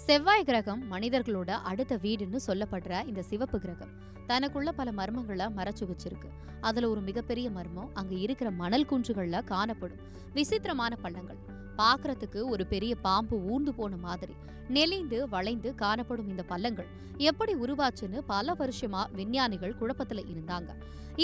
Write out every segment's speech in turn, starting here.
செவ்வாய் கிரகம் மனிதர்களோட அடுத்த வீடுன்னு சொல்லப்படுற இந்த சிவப்பு கிரகம் தனக்குள்ள பல மர்மங்களை மறைச்சு வச்சிருக்கு. அதுல ஒரு மிகப்பெரிய மர்மம் அங்க இருக்கிற மணல் குன்றுகள்ல காணப்படும் விசித்திரமான பள்ளங்கள். பாக்குறதுக்கு ஒரு பெரிய பாம்பு ஊர்ந்து போன மாதிரி நெளிந்து வளைந்து காணப்படும் இந்த பள்ளங்கள் எப்படி உருவாச்சுன்னு பல வருஷமா விஞ்ஞானிகள் குழப்பத்துல இருந்தாங்க.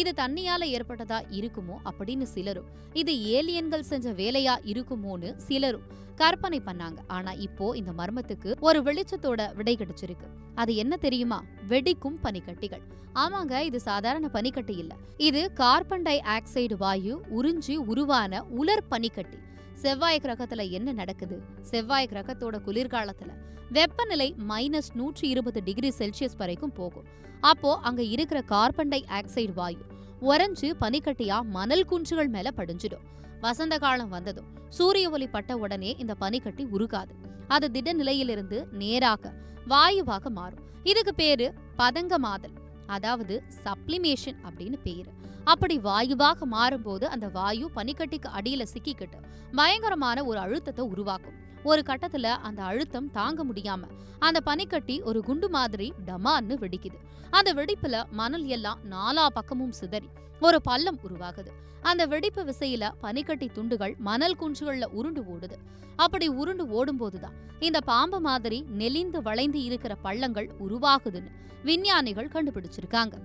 இது தண்ணியால ஏற்பட்டதா இருக்குமோ அப்படின்னு சிலரும், இது ஏலியன்கள் செஞ்ச வேலையா இருக்குமோன்னு சிலரும் கற்பனை பண்ணாங்க. ஆனா இப்போ இந்த மர்மத்துக்கு ஒரு வெளிச்சத்தோட விடை கிடைச்சிருக்கு. அது என்ன தெரியுமா? வெடிக்கும் பனிக்கட்டிகள். ஆமாங்க, இது சாதாரண பனிக்கட்டி இல்ல. இது கார்பன் டை ஆக்சைடு வாயு உறிஞ்சி உருவான உலர் பனிக்கட்டி. செவ்வாய் கிரகத்துல என்ன நடக்குது? செவ்வாய் கிரகத்தோட குளிர்காலத்துல வெப்பநிலை -120°C வரைக்கும் போகும். அப்போ அங்க இருக்கிற கார்பன் டை ஆக்சைடு வாயு உறைஞ்சு பனிக்கட்டியா மணல் குன்றுகள் மேல படிஞ்சிடும். வசந்த காலம் வந்ததும் சூரிய ஒளி பட்ட உடனே இந்த பனிக்கட்டி உருகாது. அது திட நிலையிலிருந்து நேராக வாயுவாக மாறும். இதுக்கு பேரு பதங்கமாதல், அதாவது சப்ளிமேஷன் அப்படின்னு பேரு. அப்படி வாயுவாக மாறும்போது அந்த வாயு பனிக்கட்டிக்கு அடியில சிக்கிக்கிட்டு பயங்கரமான ஒரு அழுத்தத்தை உருவாக்கும். ஒரு கட்டத்துல அந்த அழுத்தம் தாங்க முடியாம அந்த பனிக்கட்டி ஒரு குண்டு மாதிரி டமான்னு வெடிக்குது. அந்த வெடிப்புல மணல் எல்லாம் நாலா பக்கமும் சிதறி ஒரு பள்ளம் உருவாகுது. அந்த வெடிப்பு விசையில பனிக்கட்டி துண்டுகள் மணல் குன்றுகள்ல உருண்டு ஓடுது. அப்படி உருண்டு ஓடும் போதுதான் இந்த பாம்பு மாதிரி நெளிந்து வளைந்து இருக்கிற பள்ளங்கள் உருவாகுதுன்னு விஞ்ஞானிகள் கண்டுபிடிச்சிருக்காங்க.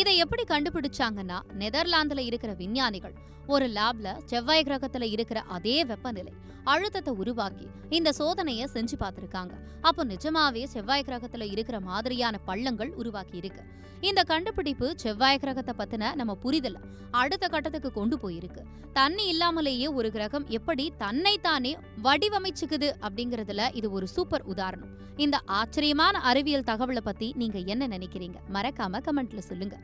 இதை எப்படி கண்டுபிடிச்சாங்கன்னா, நெதர்லாந்துல இருக்கிற விஞ்ஞானிகள் ஒரு லேப்ல செவ்வாய் கிரகத்துல இருக்கிற அதே வெப்பநிலை அழுத்தத்தை உருவாக்கி இந்த சோதனைய செஞ்சு பார்த்திருக்காங்க. அப்போ நிஜமாவே செவ்வாய் கிரகத்துல இருக்கிற மாதிரியான பள்ளங்கள் உருவாக்கி இருக்கு. இந்த கண்டுபிடிப்பு செவ்வாய் கிரகத்தை பத்தின நம்ம புரிதல அடுத்த கட்டத்துக்கு கொண்டு போயிருக்கு. தண்ணி இல்லாமலேயே ஒரு கிரகம் எப்படி தன்னைத்தானே வடிவமைச்சுக்குது அப்படிங்கறதுல இது ஒரு சூப்பர் உதாரணம். இந்த ஆச்சரியமான அறிவியல் தகவலை பத்தி நீங்க என்ன நினைக்கிறீங்க? மறக்காம கமெண்ட்ல சொல்லுங்க.